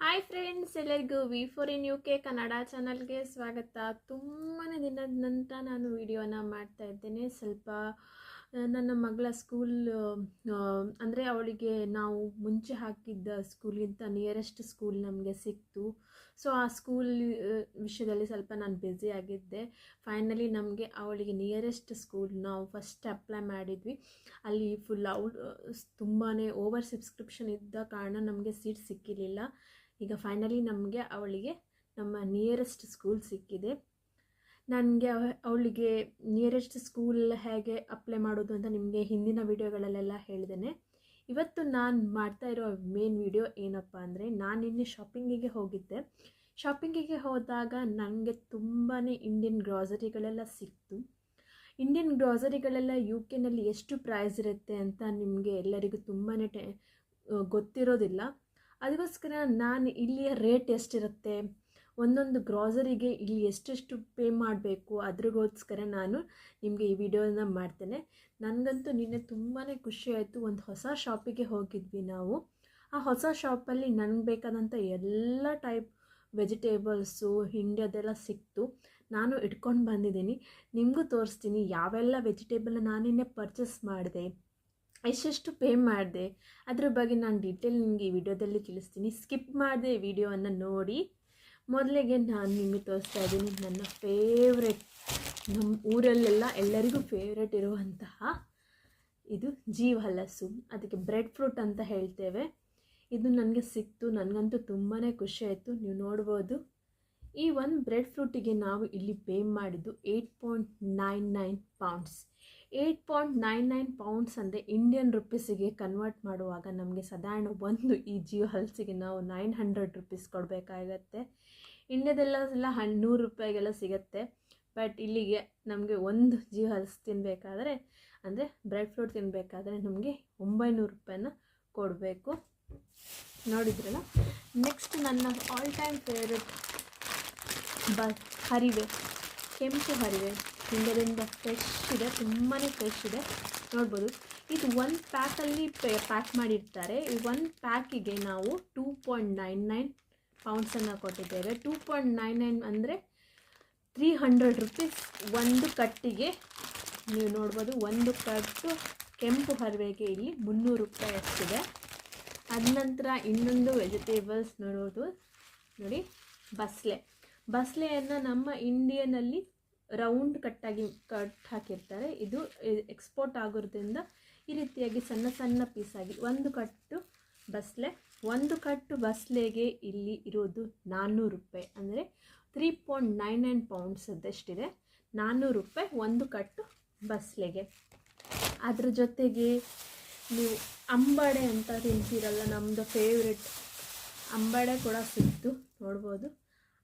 Hi friends, ಎಲ್ಲರಿಗೂ V4in UK Kannada ಚಾನಲ್ಗೆ ಸ್ವಾಗತ. ತುಂಬಾ ದಿನದ ನಂತರ ನಾನು ವಿಡಿಯೋನ ಮಾಡ್ತಾ ಇದ್ದೇನೆ. ಸ್ವಲ್ಪ ನನ್ನ ಮಗಳ ಸ್ಕೂಲ್ ಅಂದರೆ ಅವಳಿಗೆ ನಾವು ಮುಂಚೆ ಹಾಕಿದ್ದ ಸ್ಕೂಲ್ಗಿಂತ ನಿಯರೆಸ್ಟ್ ಸ್ಕೂಲ್ ನಮಗೆ ಸಿಕ್ತು. ಸೊ ಆ ಸ್ಕೂಲ್ ವಿಷಯದಲ್ಲಿ ಸ್ವಲ್ಪ ನಾನು ಬ್ಯುಸಿ ಆಗಿದ್ದೆ. ಫೈನಲಿ ನಮಗೆ ಅವಳಿಗೆ ನಿಯರೆಸ್ಟ್ ಸ್ಕೂಲ್ ನಾವು ಫಸ್ಟ್ ಅಪ್ಲೈ ಮಾಡಿದ್ವಿ. ಅಲ್ಲಿ ಫುಲ್ ತುಂಬಾ ಓವರ್ ಸಬ್ಸ್ಕ್ರಿಪ್ಷನ್ ಇದ್ದ ಕಾರಣ ನಮಗೆ ಸೀಟ್ ಸಿಕ್ಕಿರಲಿಲ್ಲ. ಈಗ ಫೈನಲಿ ನಮಗೆ ಅವಳಿಗೆ ನಮ್ಮ ನಿಯರೆಸ್ಟ್ ಸ್ಕೂಲ್ ಸಿಕ್ಕಿದೆ. ನನಗೆ ಅವಳಿಗೆ ನಿಯರೆಸ್ಟ್ ಸ್ಕೂಲ್ ಹೇಗೆ ಅಪ್ಲೈ ಮಾಡೋದು ಅಂತ ನಿಮಗೆ ಹಿಂದಿನ ವಿಡಿಯೋಗಳಲ್ಲೆಲ್ಲ ಹೇಳಿದ್ದೇನೆ. ಇವತ್ತು ನಾನು ಮಾಡ್ತಾ ಇರೋ ಮೇನ್ ವಿಡಿಯೋ ಏನಪ್ಪ ಅಂದರೆ, ನಾನು ನಿನ್ನೆ ಶಾಪಿಂಗಿಗೆ ಹೋಗಿದ್ದೆ. ಶಾಪಿಂಗಿಗೆ ಹೋದಾಗ ನನಗೆ ತುಂಬಾ ಇಂಡಿಯನ್ ಗ್ರಾಸರಿಗಳೆಲ್ಲ ಸಿಕ್ತು. ಇಂಡಿಯನ್ ಗ್ರಾಸರಿಗಳೆಲ್ಲ UK ಎಷ್ಟು ಪ್ರೈಸ್ ಇರುತ್ತೆ ಅಂತ ನಿಮಗೆ ಎಲ್ಲರಿಗೂ ತುಂಬಾ ಗೊತ್ತಿರೋದಿಲ್ಲ. ಅದಕ್ಕೋಸ್ಕರ ನಾನು ಇಲ್ಲಿಯ ರೇಟ್ ಎಷ್ಟಿರುತ್ತೆ, ಒಂದೊಂದು ಗ್ರಾಸರಿಗೆ ಇಲ್ಲಿ ಎಷ್ಟೆಷ್ಟು ಪೇ ಮಾಡಬೇಕು, ಅದ್ರಿಗೋಸ್ಕರ ನಾನು ನಿಮಗೆ ಈ ವಿಡಿಯೋನ ಮಾಡ್ತೇನೆ. ನನಗಂತೂ ನಿನ್ನೆ ತುಂಬಾ ಖುಷಿ ಆಯಿತು. ಒಂದು ಹೊಸ ಶಾಪಿಗೆ ಹೋಗಿದ್ವಿ ನಾವು. ಆ ಹೊಸ ಶಾಪಲ್ಲಿ ನನಗೆ ಬೇಕಾದಂಥ ಎಲ್ಲ ಟೈಪ್ ವೆಜಿಟೇಬಲ್ಸು ಇಂಡಿಯಾದೆಲ್ಲ ಸಿಕ್ತು. ನಾನು ಇಟ್ಕೊಂಡು ಬಂದಿದ್ದೀನಿ. ನಿಮಗೂ ತೋರಿಸ್ತೀನಿ ಯಾವೆಲ್ಲ ವೆಜಿಟೇಬಲ್ ನಾನು ನಿನ್ನೆ ಪರ್ಚೇಸ್ ಮಾಡಿದೆ, ಎಷ್ಟೆಷ್ಟು ಪೇ ಮಾಡಿದೆ, ಅದ್ರ ಬಗ್ಗೆ ನಾನು ಡೀಟೇಲ್ ನಿಮಗೆ ಈ ವಿಡಿಯೋದಲ್ಲಿ ತಿಳಿಸ್ತೀನಿ. ಸ್ಕಿಪ್ ಮಾಡಿದೆ ವಿಡಿಯೋವನ್ನು ನೋಡಿ. ಮೊದಲಿಗೆ ನಾನು ನಿಮಗೆ ತೋರಿಸ್ತಾ ಇದ್ದೀನಿ ನನ್ನ ಫೇವ್ರೆಟ್, ನಮ್ಮ ಊರಲ್ಲೆಲ್ಲ ಎಲ್ಲರಿಗೂ ಫೇವ್ರೆಟ್ ಇರುವಂತಹ ಇದು ಜೀವ ಹಲಸು, ಅದಕ್ಕೆ ಬ್ರೆಡ್ ಫ್ರೂಟ್ ಅಂತ ಹೇಳ್ತೇವೆ. ಇದು ನನಗೆ ಸಿಕ್ತು. ನನಗಂತೂ ತುಂಬಾ ಖುಷಿ ಆಯಿತು. ನೀವು ನೋಡ್ಬೋದು, ಈ ಒಂದು ಬ್ರೆಡ್ ಫ್ರೂಟಿಗೆ ನಾವು ಇಲ್ಲಿ ಪೇ ಮಾಡಿದ್ದು 8.99 ಪೌಂಡ್ಸ್. 8.99 ಪೌಂಡ್ಸ್ ಅಂದರೆ ಇಂಡಿಯನ್ ರುಪೀಸಿಗೆ ಕನ್ವರ್ಟ್ ಮಾಡುವಾಗ ನಮಗೆ ಸಾಧಾರಣ ಒಂದು ಈ ಜೀವ ಹಲಸಿಗೆ ನಾವು 900 ರುಪೀಸ್ ಕೊಡಬೇಕಾಗತ್ತೆ. ಇಂಡಿಯಾದೆಲ್ಲ 100 ರೂಪಾಯಿಗೆಲ್ಲ ಸಿಗುತ್ತೆ. ಬಟ್ ಇಲ್ಲಿಗೆ ನಮಗೆ ಒಂದು ಜೀವ ಹಲಸು ತಿನ್ನಬೇಕಾದ್ರೆ, ಅಂದರೆ ಬ್ರೆಡ್ ಫ್ರೂಟ್ ತಿನ್ನಬೇಕಾದ್ರೆ ನಮಗೆ 900 ರೂಪಾಯಿನ ಕೊಡಬೇಕು. ನೋಡಿದ್ರಲ್ಲ. ನೆಕ್ಸ್ಟ್ ನನ್ನ ಆಲ್ ಟೈಮ್ ಫೇವ್ರೆಟ್ ಹರಿವೆ, ಕೆಂಪು ಹರಿವೆ. ಇಂಡಿಯಾದಿಂದ ಫ್ರೆಶ್ ಇದೆ, ತುಂಬಾ ಫ್ರೆಶ್ ಇದೆ. ನೋಡ್ಬೋದು, ಇದು ಒಂದು ಪ್ಯಾಕಲ್ಲಿ ಪ್ಯಾಕ್ ಮಾಡಿರ್ತಾರೆ. ಈ ಒಂದು ಪ್ಯಾಕಿಗೆ ನಾವು 2.99 ಪೌಂಡ್ಸನ್ನು ಕೊಟ್ಟಿದ್ದೇವೆ. 2.99 ಅಂದರೆ 300 ರುಪೀಸ್ ಒಂದು ಕಟ್ಟಿಗೆ. ನೀವು ನೋಡ್ಬೋದು, ಒಂದು ಕಟ್ಟು ಕೆಂಪು ಹರಿವೆಗೆ ಇಲ್ಲಿ 300 ರೂಪಾಯಿ ಅಷ್ಟಿದೆ. ಅದ ನಂತರ ಇನ್ನೊಂದು ವೆಜಿಟೇಬಲ್ಸ್ ನೋಡೋದು ನೋಡಿ, ಬಸಳೆಯನ್ನು ನಮ್ಮ ಇಂಡಿಯನಲ್ಲಿ ರೌಂಡ್ ಕಟ್ ಹಾಕಿರ್ತಾರೆ. ಇದು ಎಕ್ಸ್ಪೋರ್ಟ್ ಆಗೋದ್ರಿಂದ ಈ ರೀತಿಯಾಗಿ ಸಣ್ಣ ಸಣ್ಣ ಪೀಸಾಗಿ ಒಂದು ಕಟ್ಟು ಬಸಳೆಗೆ ಇಲ್ಲಿ ಇರೋದು 400 ರೂಪಾಯಿ, ಅಂದರೆ 3.99 ಪೌಂಡ್ಸ್ ಅದಷ್ಟಿದೆ. 400 ರೂಪಾಯಿ ಒಂದು ಕಟ್ಟು ಬಸಳೆಗೆ. ಅದ್ರ ಜೊತೆಗೆ ನೀವು ಅಂಬಡೆ ಅಂತ ತಿಂತೀರಲ್ಲ, ನಮ್ಮದು ಫೇವ್ರೆಟ್ ಅಂಬಡೆ ಕೂಡ ಸಿಕ್ತು. ನೋಡ್ಬೋದು,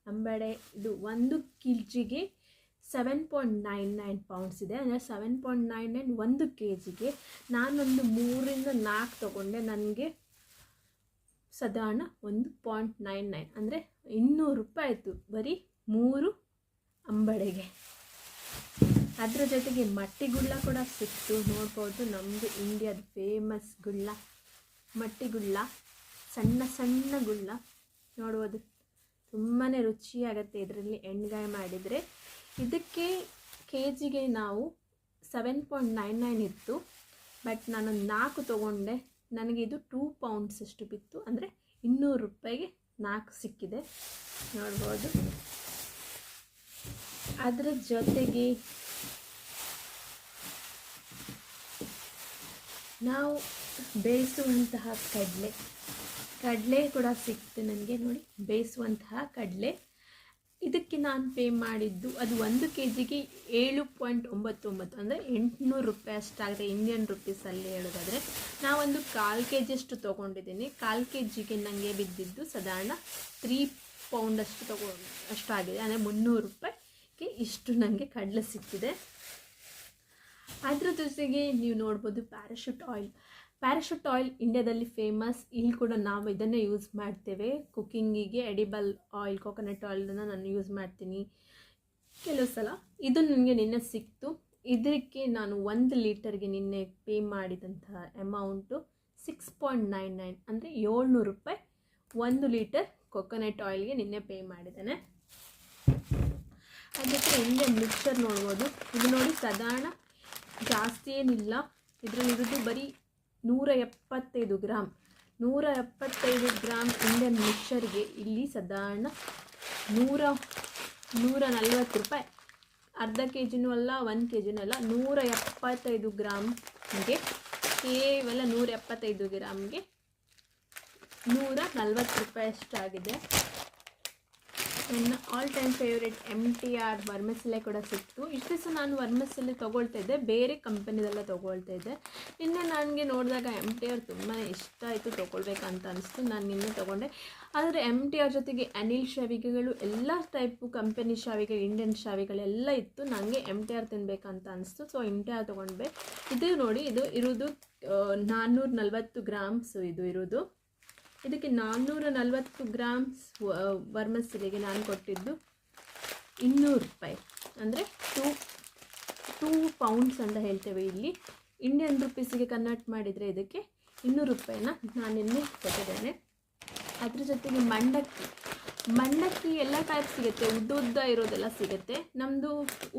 ಅಂಬಡೆ ಇದು 1 kgಗೆ 7.99 ಪೌಂಡ್ಸ್ ಇದೆ, ಅಂದರೆ 7.99 1 kgಗೆ. ನಾನೊಂದು 3-4 ತೊಗೊಂಡೆ. ನನಗೆ ಸಾಧಾರಣ 1.99 ಅಂದರೆ 200 ರೂಪಾಯಿ ಆಯಿತು ಬರೀ 3 ಅಂಬಡೆಗೆ. ಅದರ ಜೊತೆಗೆ ಮಟ್ಟಿಗುಳ್ಳ ಕೂಡ ಸಿಕ್ತು. ನೋಡ್ಬೋದು, ನಮ್ಮದು ಇಂಡಿಯಾದ ಫೇಮಸ್ ಗುಳ್ಳ, ಮಟ್ಟಿಗುಳ್ಳ, ಸಣ್ಣ ಸಣ್ಣ ಗುಳ್ಳ. ನೋಡ್ಬೋದು, ತುಂಬಾ ರುಚಿಯಾಗತ್ತೆ ಇದರಲ್ಲಿ ಎಣ್ಣೆಗಾಯಿ ಮಾಡಿದರೆ. ಇದಕ್ಕೆ KGಗೆ ನಾವು 7.99 ಇತ್ತು. ಬಟ್ ನಾನು 4 ತೊಗೊಂಡೆ. ನನಗೆ ಇದು 2 ಪೌಂಡ್ಸ್ ಅಷ್ಟು ಬಿತ್ತು, ಅಂದರೆ 200 ರೂಪಾಯಿಗೆ 4 ಸಿಕ್ಕಿದೆ. ನೋಡ್ಬೋದು. ಅದರ ಜೊತೆಗೆ ನಾವು ಬೇಯಿಸುವಂತಹ ಕಡಲೆ ಕೂಡ ಸಿಕ್ತು ನನಗೆ. ನೋಡಿ, ಬೇಯಿಸುವಂತಹ ಕಡಲೆ. ಇದಕ್ಕೆ ನಾನು ಪೇ ಮಾಡಿದ್ದು ಅದು 1 kgಗೆ 7.99 ಅಂದರೆ 800 ರೂಪಾಯಿ ಅಷ್ಟಾಗಿದೆ ಇಂಡಿಯನ್ ರುಪೀಸಲ್ಲಿ ಹೇಳೋದಾದರೆ. ನಾವೊಂದು 1/4 kg ಅಷ್ಟು ತೊಗೊಂಡಿದ್ದೀನಿ. 1/4 kgಗೆ ನನಗೆ ಬಿದ್ದಿದ್ದು ಸಾಧಾರಣ 3 ಪೌಂಡ್ ಅಷ್ಟಾಗಿದೆ, ಅಂದರೆ 300 ರೂಪಾಯಿಗೆ ಇಷ್ಟು ನನಗೆ ಕಡಲೆ ಸಿಕ್ಕಿದೆ. ಅದರ ಜೊತೆಗೆ ನೀವು ನೋಡ್ಬೋದು, ಪ್ಯಾರಾಶೂಟ್ ಆಯಿಲ್ ಇಂಡಿಯಾದಲ್ಲಿ ಫೇಮಸ್. ಇಲ್ಲಿ ಕೂಡ ನಾವು ಇದನ್ನೇ ಯೂಸ್ ಮಾಡ್ತೇವೆ ಕುಕ್ಕಿಂಗಿಗೆ. ಎಡಿಬಲ್ ಆಯಿಲ್, ಕೋಕೋನಟ್ ಆಯಿಲನ್ನು ನಾನು ಯೂಸ್ ಮಾಡ್ತೀನಿ ಕೆಲವು ಸಲ. ಇದು ನನಗೆ ನಿನ್ನೆ ಸಿಕ್ತು. ಇದಕ್ಕೆ ನಾನು 1 ಲೀಟರ್ಗೆ ನಿನ್ನೆ ಪೇ ಮಾಡಿದಂತಹ ಅಮೌಂಟು 6.99 ಅಂದರೆ 700 ರೂಪಾಯಿ 1 ಲೀಟರ್ ಕೊಕೊನಟ್ ಆಯಿಲ್ಗೆ ನಿನ್ನೆ ಪೇ ಮಾಡಿದ್ದೇನೆ. ಅದಕ್ಕೆ ಇಂಡಿಯನ್ ಮಿಕ್ಸ್ಚರ್ ನೋಡ್ಬೋದು. ಇದು ನೋಡಿ ಸಾಧಾರಣ ಜಾಸ್ತಿ ಏನಿಲ್ಲ, ಇದರಲ್ಲಿರೋದು ಬರೀ 175 ಗ್ರಾಮ್. 175 ಗ್ರಾಮ್ ಇಂಡಿಯನ್ ಮಿಕ್ಸ್ಚರ್ಗೆ ಇಲ್ಲಿ ಸಾಧಾರಣ 140 ರೂಪಾಯಿ. ಅರ್ಧ ಕೆ ಜಿನೂ ಅಲ್ಲ, 1 ಕೆ ಜಿನೂ ಅಲ್ಲ, 175 ಗ್ರಾಮ್ಗೆ, ಕೇವಲ 175 ಗ್ರಾಮ್ಗೆ 140 ರೂಪಾಯಿ ಅಷ್ಟಾಗಿದೆ. ನನ್ನ ಆಲ್ ಟೈಮ್ ಫೇವ್ರೆಟ್ MTR ವರ್ಮಸೆಲೆ ಕೂಡ ಸಿಕ್ತು. ಇಷ್ಟು ದಿವಸ ನಾನು ವರ್ಮಸೆಲೆ ತೊಗೊಳ್ತಾ ಇದ್ದೆ, ಬೇರೆ ಕಂಪನಿದೆಲ್ಲ ತೊಗೊಳ್ತಾ ಇದ್ದೆ. ನಿನ್ನೆ ನನಗೆ ನೋಡಿದಾಗ MTR ತುಂಬಾ ಇಷ್ಟ ಆಯಿತು, ತೊಗೊಳ್ಬೇಕಂತ ಅನಿಸ್ತು. ನಾನು ನಿನ್ನೆ ತೊಗೊಂಡೆ. ಆದರೆ MTR ಜೊತೆಗೆ ಅನಿಲ್ ಶಾವಿಗೆಗಳು, ಎಲ್ಲ ಟೈಪು ಕಂಪನಿ ಶಾವಿಗೆ, ಇಂಡಿಯನ್ ಶಾವಿಗಳೆಲ್ಲ ಇತ್ತು. ನನಗೆ MTR ತಿನ್ನಬೇಕಂತ ಅನಿಸ್ತು. So MTR ತೊಗೊಂಡ್ಬೆ. ಇದು ನೋಡಿ, ಇದು ಇರೋದು 440 ಗ್ರಾಮ್ಸು ಇದು ಇರೋದು. ಇದಕ್ಕೆ 440 ಗ್ರಾಮ್ಸ್ ವರ್ಮಸೆಲೆಗೆ ನಾನು ಕೊಟ್ಟಿದ್ದು 200 ರೂಪಾಯಿ, ಅಂದರೆ 2 ಪೌಂಡ್ಸ್ ಅಂತ ಹೇಳ್ತೇವೆ ಇಲ್ಲಿ. ಇಂಡಿಯನ್ ರುಪೀಸಿಗೆ ಕನ್ವರ್ಟ್ ಮಾಡಿದರೆ ಇದಕ್ಕೆ 200 ರೂಪಾಯಿನ ನಾನು ಇಲ್ಲಿ ಕೊಟ್ಟಿದ್ದೇನೆ. ಅದ್ರ ಜೊತೆಗೆ ಮಂಡಕ್ಕಿ ಎಲ್ಲ ಟೈಪ್ ಸಿಗುತ್ತೆ, ಉದ್ದ ಇರೋದೆಲ್ಲ ಸಿಗುತ್ತೆ. ನಮ್ಮದು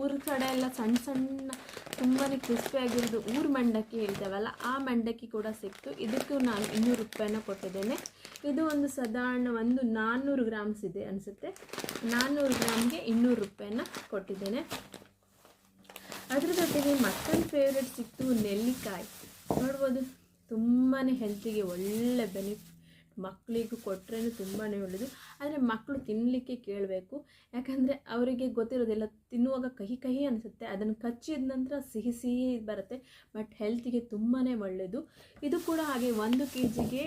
ಊರ ಕಡೆ ಎಲ್ಲ ಸಣ್ಣ ಸಣ್ಣ ತುಂಬಾ ಕ್ರಿಸ್ಪಿಯಾಗಿರೋದು ಊರು ಮಂಡಕ್ಕಿ ಹೇಳ್ತೇವಲ್ಲ, ಆ ಮಂಡಕ್ಕಿ ಕೂಡ ಸಿಕ್ತು. ಇದಕ್ಕೂ ನಾನು 200 ರೂಪಾಯಿನ ಕೊಟ್ಟಿದ್ದೇನೆ. ಇದು ಒಂದು ಸಾಧಾರಣ 400 ಗ್ರಾಮ್ಸ್ ಇದೆ ಅನಿಸುತ್ತೆ. 400 ಗ್ರಾಮ್ಗೆ 200 ರೂಪಾಯಿನ ಕೊಟ್ಟಿದ್ದೇನೆ. ಅದ್ರ ಜೊತೆಗೆ ಮತ್ತೊಂದು ಫೇವ್ರೆಟ್ ಸಿಕ್ತು, ನೆಲ್ಲಿಕಾಯಿ. ನೋಡ್ಬೋದು, ತುಂಬಾ ಹೆಲ್ತಿಗೆ ಒಳ್ಳೆ ಬೆನಿಫಿಟ್. ಮಕ್ಕಳಿಗೂ ಕೊಟ್ಟರೆ ತುಂಬಾ ಒಳ್ಳೆಯದು. ಆದರೆ ಮಕ್ಕಳು ತಿನ್ನಲಿಕ್ಕೆ ಕೇಳಬೇಕು, ಯಾಕಂದರೆ ಅವರಿಗೆ ಗೊತ್ತಿರೋದಿಲ್ಲ. ತಿನ್ನುವಾಗ ಕಹಿ ಅನಿಸುತ್ತೆ, ಅದನ್ನು ಕಚ್ಚಿದ ನಂತರ ಸಿಹಿ ಬರುತ್ತೆ. ಬಟ್ ಹೆಲ್ತಿಗೆ ತುಂಬಾ ಒಳ್ಳೆಯದು. ಇದು ಕೂಡ ಹಾಗೆ 1 ಕೆ ಜಿಗೆ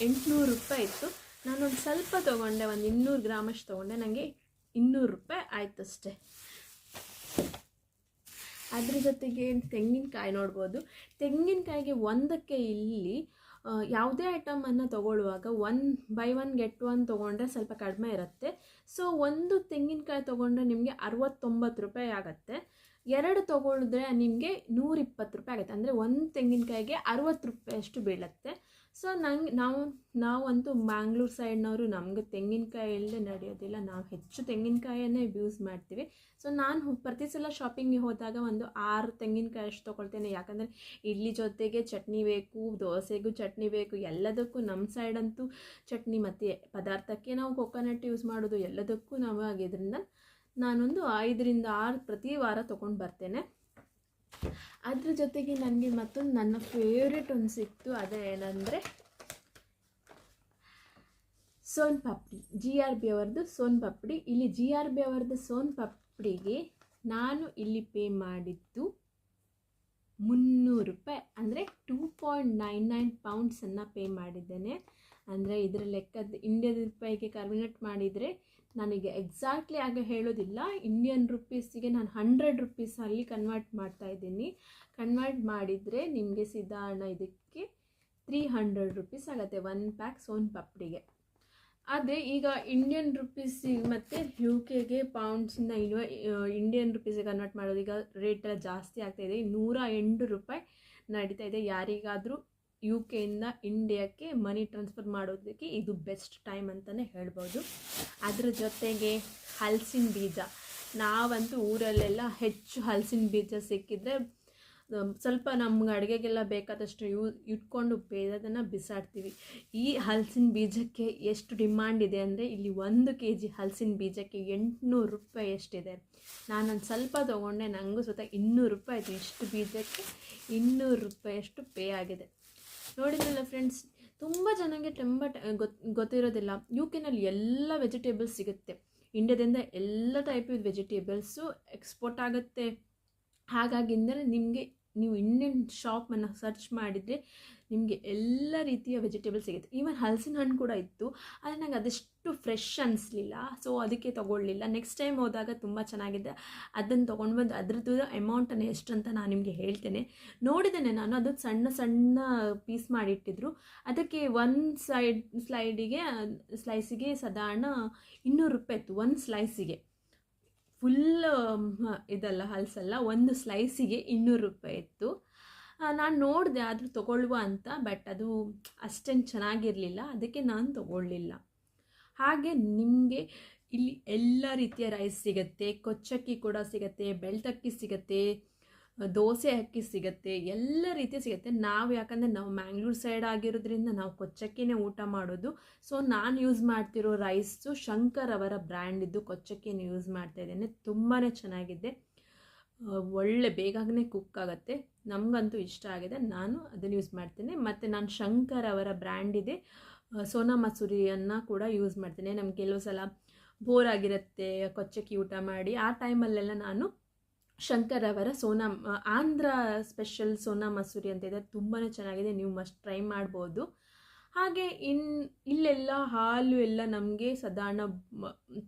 800 ರೂಪಾಯಿ ಇತ್ತು. ನಾನೊಂದು ಸ್ವಲ್ಪ ತೊಗೊಂಡೆ, ಒಂದು 200 ಗ್ರಾಮಷ್ಟು ತೊಗೊಂಡೆ. ನನಗೆ 200 ರೂಪಾಯಿ ಆಯ್ತು ಅಷ್ಟೇ. ಅದ್ರ ಜೊತೆಗೆ ತೆಂಗಿನಕಾಯಿ ನೋಡ್ಬೋದು. ತೆಂಗಿನಕಾಯಿಗೆ ಒಂದಕ್ಕೆ ಇಲ್ಲಿ ಯಾವುದೇ ಐಟಮನ್ನು ತೊಗೊಳ್ಳುವಾಗ 1 ಬೈ 1 ಗೆಟ್ 1 ತೊಗೊಂಡ್ರೆ ಸ್ವಲ್ಪ ಕಡಿಮೆ ಇರುತ್ತೆ. ಸೊ ಒಂದು ತೆಂಗಿನಕಾಯಿ ತೊಗೊಂಡ್ರೆ ನಿಮಗೆ 69 ರೂಪಾಯಿ ಆಗುತ್ತೆ. 2 ತೊಗೊಳಿದ್ರೆ ನಿಮಗೆ 120 ರೂಪಾಯಿ ಆಗುತ್ತೆ. ಅಂದರೆ ಒಂದು ತೆಂಗಿನಕಾಯಿಗೆ 60 ರೂಪಾಯಿ ಅಷ್ಟು ಬೀಳುತ್ತೆ. ಸೊ ನಾವಂತೂ ಮ್ಯಾಂಗ್ಳೂರು ಸೈಡ್ನವರು, ನಮಗೆ ತೆಂಗಿನಕಾಯಿ ಇಲ್ಲದೆ ನಡೆಯೋದಿಲ್ಲ. ನಾವು ಹೆಚ್ಚು ತೆಂಗಿನಕಾಯಿಯನ್ನೇ ಯೂಸ್ ಮಾಡ್ತೀವಿ. ಸೊ ನಾನು ಪ್ರತಿ ಸಲ ಶಾಪಿಂಗ್ಗೆ ಹೋದಾಗ ಒಂದು 6 ತೆಂಗಿನಕಾಯಿ ಅಷ್ಟು ತೊಗೊಳ್ತೇನೆ. ಯಾಕಂದರೆ ಇಡ್ಲಿ ಜೊತೆಗೆ ಚಟ್ನಿ ಬೇಕು, ದೋಸೆಗೂ ಚಟ್ನಿ ಬೇಕು, ಎಲ್ಲದಕ್ಕೂ ನಮ್ಮ ಸೈಡಂತೂ ಚಟ್ನಿ ಮತ್ತು ಪದಾರ್ಥಕ್ಕೆ ನಾವು ಕೊಕೊನಟ್ ಯೂಸ್ ಮಾಡೋದು, ಎಲ್ಲದಕ್ಕೂ ನಾವು ಆಗಿದ್ದರಿಂದ ನಾನೊಂದು 5ರಿಂದ 6 ಪ್ರತಿ ವಾರ ತೊಗೊಂಡು ಬರ್ತೇನೆ. ಅದ್ರ ಜೊತೆಗೆ ನನಗೆ ಮತ್ತೊಂದು ನನ್ನ ಫೇವ್ರೆಟ್ ಒಂದು ಸಿಕ್ತು. ಅದೇ ಏನಂದರೆ ಸೋನ್ ಪಾಪಡಿ. GRB ಅವರದ್ದು ಸೋನ್ ಪಾಪಡಿ. ಇಲ್ಲಿ GRB ಅವರದ್ದು ಸೋನ್ ಪಾಪಡಿಗೆ ನಾನು ಇಲ್ಲಿ ಪೇ ಮಾಡಿದ್ದು 300 ರೂಪಾಯಿ, ಅಂದರೆ 2.99 ಪೌಂಡ್ಸನ್ನು ಪೇ ಮಾಡಿದ್ದೇನೆ. ಅಂದರೆ ಇದರ ಲೆಕ್ಕದ ಇಂಡಿಯನ್ ರೂಪಾಯಿಗೆ ಕನ್ವರ್ಟ್ ಮಾಡಿದರೆ, ನನಗೆ ಎಕ್ಸಾಕ್ಟ್ಲಿ ಆಗ ಹೇಳೋದಿಲ್ಲ, ಇಂಡಿಯನ್ ರುಪೀಸಿಗೆ ನಾನು 100 ರೂಪೀಸಲ್ಲಿ ಕನ್ವರ್ಟ್ ಮಾಡ್ತಾಯಿದ್ದೀನಿ. ಕನ್ವರ್ಟ್ ಮಾಡಿದರೆ ನಿಮಗೆ ಸಾಧಾರಣ ಇದಕ್ಕೆ 300 ರೂಪೀಸ್ ಆಗುತ್ತೆ 1 ಪ್ಯಾಕ್ ಸೋನ್ ಪಾಪಡಿಗೆ. ಅದೇ ಈಗ ಇಂಡಿಯನ್ ರುಪೀಸಿಗೆ ಮತ್ತು UK ಪೌಂಡ್ಸಿಂದ ಇಂಡಿಯನ್ ರುಪೀಸಿಗೆ ಕನ್ವರ್ಟ್ ಮಾಡೋದು ಈಗ ರೇಟ್ ಎಲ್ಲ ಜಾಸ್ತಿ ಆಗ್ತಾಯಿದೆ. 108 ರೂಪಾಯಿ ನಡೀತಾ ಇದೆ. ಯಾರಿಗಾದರೂ UK ಇಂಡಿಯಾಕ್ಕೆ ಮನಿ ಟ್ರಾನ್ಸ್ಫರ್ ಮಾಡೋದಕ್ಕೆ ಇದು ಬೆಸ್ಟ್ ಟೈಮ್ ಅಂತಲೇ ಹೇಳ್ಬೋದು. ಅದ್ರ ಜೊತೆಗೆ ಹಲಸಿನ ಬೀಜ. ನಾವಂತೂ ಊರಲ್ಲೆಲ್ಲ ಹೆಚ್ಚು ಹಲಸಿನ ಬೀಜ ಸಿಕ್ಕಿದ್ರೆ ಸ್ವಲ್ಪ ನಮ್ಗೆ ಅಡುಗೆಗೆಲ್ಲ ಬೇಕಾದಷ್ಟು ಇಟ್ಕೊಂಡು ಬೇರೆದನ್ನು ಬಿಸಾಡ್ತೀವಿ. ಈ ಹಲಸಿನ ಬೀಜಕ್ಕೆ ಎಷ್ಟು ಡಿಮಾಂಡ್ ಇದೆ ಅಂದರೆ, ಇಲ್ಲಿ 1 ಕೆ ಜಿ ಹಲಸಿನ ಬೀಜಕ್ಕೆ 800 ರೂಪಾಯಿ ಎಷ್ಟಿದೆ. ನಾನೊಂದು ಸ್ವಲ್ಪ ತೊಗೊಂಡೆ, ನನಗೂ ಸ್ವತಃ 200 ರೂಪಾಯಿ ಆಯಿತು. ಇಷ್ಟು ಬೀಜಕ್ಕೆ 200 ರೂಪಾಯಿಯಷ್ಟು ಪೇ ಆಗಿದೆ. ನೋಡಿದ್ರಲ್ಲ ಫ್ರೆಂಡ್ಸ್, ತುಂಬ ಜನಕ್ಕೆ ಗೊತ್ತಿರೋದಿಲ್ಲ, UK ಎಲ್ಲ ವೆಜಿಟೇಬಲ್ಸ್ ಸಿಗುತ್ತೆ. ಇಂಡಿಯಾದಿಂದ ಎಲ್ಲ ಟೈಪ್ ವೆಜಿಟೇಬಲ್ಸು ಎಕ್ಸ್ಪೋರ್ಟ್ ಆಗುತ್ತೆ. ಹಾಗಾಗಿಂದರೆ ನೀವು ಇಂಡಿಯನ್ ಶಾಪನ್ನು ಸರ್ಚ್ ಮಾಡಿದರೆ ನಿಮಗೆ ಎಲ್ಲ ರೀತಿಯ ವೆಜಿಟೇಬಲ್ಸ್ ಸಿಗುತ್ತೆ. ಈವನ್ ಹಲಸಿನ ಹಣ್ಣು ಕೂಡ ಇತ್ತು, ಆದರೆ ನನಗೆ ಅದೆಷ್ಟು ಫ್ರೆಶ್ ಅನಿಸ್ಲಿಲ್ಲ. ಸೊ ಅದಕ್ಕೆ ತೊಗೊಳ್ಳಿಲ್ಲ. ನೆಕ್ಸ್ಟ್ ಟೈಮ್ ಹೋದಾಗ ತುಂಬ ಚೆನ್ನಾಗಿದೆ, ಅದನ್ನು ತೊಗೊಂಡು ಬಂದು ಅದ್ರದ್ದು ಅಮೌಂಟನ್ನು ಎಷ್ಟು ಅಂತ ನಾನು ನಿಮಗೆ ಹೇಳ್ತೇನೆ. ನೋಡಿದ್ದೇನೆ ನಾನು, ಅದು ಸಣ್ಣ ಸಣ್ಣ ಪೀಸ್ ಮಾಡಿಟ್ಟಿದ್ರು. ಅದಕ್ಕೆ ಒಂದು ಸ್ಲೈಸಿಗೆ ಸಾಧಾರಣ 200 ರೂಪಾಯಿ ಇತ್ತು. ಒಂದು ಸ್ಲೈಸಿಗೆ ಫುಲ್ ಇದಲ್ಲ ಹಲಸಲ್ಲ, ಒಂದು ಸ್ಲೈಸಿಗೆ 200 ರೂಪಾಯಿ ಇತ್ತು. ನಾನು ನೋಡಿದೆ ಆದರೂ ತೊಗೊಳ್ಳುವ ಅಂತ, ಬಟ್ ಅದು ಅಷ್ಟೇನು ಚೆನ್ನಾಗಿರಲಿಲ್ಲ, ಅದಕ್ಕೆ ನಾನು ತೊಗೊಳ್ಳಿಲ್ಲ. ಹಾಗೆ ನಿಮಗೆ ಇಲ್ಲಿ ಎಲ್ಲ ರೀತಿಯ ರೈಸ್ ಸಿಗುತ್ತೆ, ಕೊಚ್ಚಕ್ಕಿ ಕೂಡ ಸಿಗುತ್ತೆ, ಬೆಳ್ತಕ್ಕಿ ಸಿಗುತ್ತೆ, ದೋಸೆ ಅಕ್ಕಿ ಸಿಗುತ್ತೆ, ಎಲ್ಲ ರೀತಿ ಸಿಗುತ್ತೆ. ನಾವು ಯಾಕಂದರೆ ನಾವು ಮ್ಯಾಂಗ್ಳೂರ್ ಸೈಡ್ ಆಗಿರೋದ್ರಿಂದ ನಾವು ಕೊಚ್ಚಕ್ಕಿನೇ ಊಟ ಮಾಡೋದು. ಸೊ ನಾನು ಯೂಸ್ ಮಾಡ್ತಿರೋ ರೈಸು ಶಂಕರ್ ಅವರ ಬ್ರ್ಯಾಂಡಿದ್ದು ಕೊಚ್ಚಕ್ಕಿನ ಯೂಸ್ ಮಾಡ್ತಾ ಇದ್ದೇನೆ. ತುಂಬಾ ಚೆನ್ನಾಗಿದೆ, ಒಳ್ಳೆ ಬೇಗನೆ ಕುಕ್ ಆಗುತ್ತೆ. ನಮಗಂತೂ ಇಷ್ಟ ಆಗಿದೆ, ನಾನು ಅದನ್ನು ಯೂಸ್ ಮಾಡ್ತೇನೆ. ಮತ್ತು ನಾನು ಶಂಕರ್ ಅವರ ಬ್ರ್ಯಾಂಡ್ ಇದೆ ಸೋನಾ ಮಸೂರಿಯನ್ನು ಕೂಡ ಯೂಸ್ ಮಾಡ್ತೇನೆ. ನಮ್ಗೆ ಕೆಲವು ಸಲ ಬೋರ್ ಆಗಿರುತ್ತೆ ಕೊಚ್ಚಕ್ಕಿ ಊಟ ಮಾಡಿ, ಆ ಟೈಮಲ್ಲೆಲ್ಲ ನಾನು ಶಂಕರ್ ಅವರ ಆಂಧ್ರ ಸ್ಪೆಷಲ್ ಸೋನಾ ಮಸೂರಿ ಅಂತ ಇದೆ, ತುಂಬಾ ಚೆನ್ನಾಗಿದೆ, ನೀವು ಮಸ್ಟ್ ಟ್ರೈ ಮಾಡ್ಬೋದು. ಹಾಗೆ ಇಲ್ಲೆಲ್ಲ ಹಾಲು ಎಲ್ಲ ನಮಗೆ ಸಾಧಾರಣ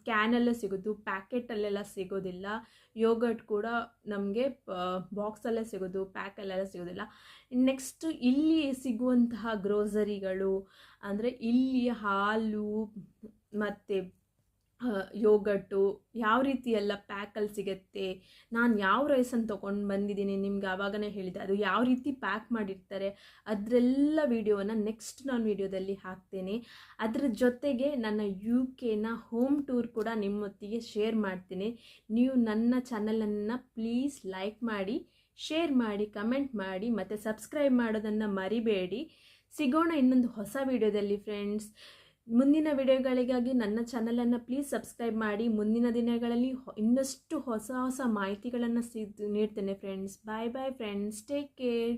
ಕ್ಯಾನಲ್ಲೇ ಸಿಗೋದು, ಪ್ಯಾಕೆಟಲ್ಲೆಲ್ಲ ಸಿಗೋದಿಲ್ಲ. ಯೋಗರ್ಟ್ ಕೂಡ ನಮಗೆ ಬಾಕ್ಸಲ್ಲೇ ಸಿಗೋದು, ಪ್ಯಾಕಲ್ಲೆಲ್ಲ ಸಿಗೋದಿಲ್ಲ. ನೆಕ್ಸ್ಟ್ ಇಲ್ಲಿ ಸಿಗುವಂತಹ ಗ್ರೋಸರಿಗಳು ಅಂದರೆ ಇಲ್ಲಿ ಹಾಲು ಮತ್ತು ಯೋಗಟ್ಟು ಯಾವ ರೀತಿ ಎಲ್ಲ ಪ್ಯಾಕಲ್ಲಿ ಸಿಗುತ್ತೆ, ನಾನು ಯಾವ ರೈಸನ್ನು ತೊಗೊಂಡು ಬಂದಿದ್ದೀನಿ ನಿಮ್ಗೆ ಆವಾಗನೇ ಹೇಳಿದೆ, ಅದು ಯಾವ ರೀತಿ ಪ್ಯಾಕ್ ಮಾಡಿರ್ತಾರೆ ಅದರೆಲ್ಲ ವಿಡಿಯೋವನ್ನು ನೆಕ್ಸ್ಟ್ ನಾನು ವಿಡಿಯೋದಲ್ಲಿ ಹಾಕ್ತೇನೆ. ಅದರ ಜೊತೆಗೆ ನನ್ನ UK ಹೋಮ್ ಟೂರ್ ಕೂಡ ನಿಮ್ಮೊತ್ತಿಗೆ ಶೇರ್ ಮಾಡ್ತೀನಿ. ನೀವು ನನ್ನ ಚಾನಲನ್ನು ಪ್ಲೀಸ್ ಲೈಕ್ ಮಾಡಿ, ಶೇರ್ ಮಾಡಿ, ಕಮೆಂಟ್ ಮಾಡಿ ಮತ್ತು ಸಬ್ಸ್ಕ್ರೈಬ್ ಮಾಡೋದನ್ನು ಮರಿಬೇಡಿ. ಸಿಗೋಣ ಇನ್ನೊಂದು ಹೊಸ ವಿಡಿಯೋದಲ್ಲಿ ಫ್ರೆಂಡ್ಸ್. ಮುಂದಿನ ವಿಡಿಯೋಗಳಿಗಾಗಿ ನನ್ನ ಚಾನಲನ್ನು ಪ್ಲೀಸ್ ಸಬ್ಸ್ಕ್ರೈಬ್ ಮಾಡಿ. ಮುಂದಿನ ದಿನಗಳಲ್ಲಿ ಇನ್ನಷ್ಟು ಹೊಸ ಹೊಸ ಮಾಹಿತಿಗಳನ್ನು ನೀಡ್ತೇನೆ ಫ್ರೆಂಡ್ಸ್. ಬಾಯ್ ಬಾಯ್ ಫ್ರೆಂಡ್ಸ್, ಟೇಕ್ ಕೇರ್.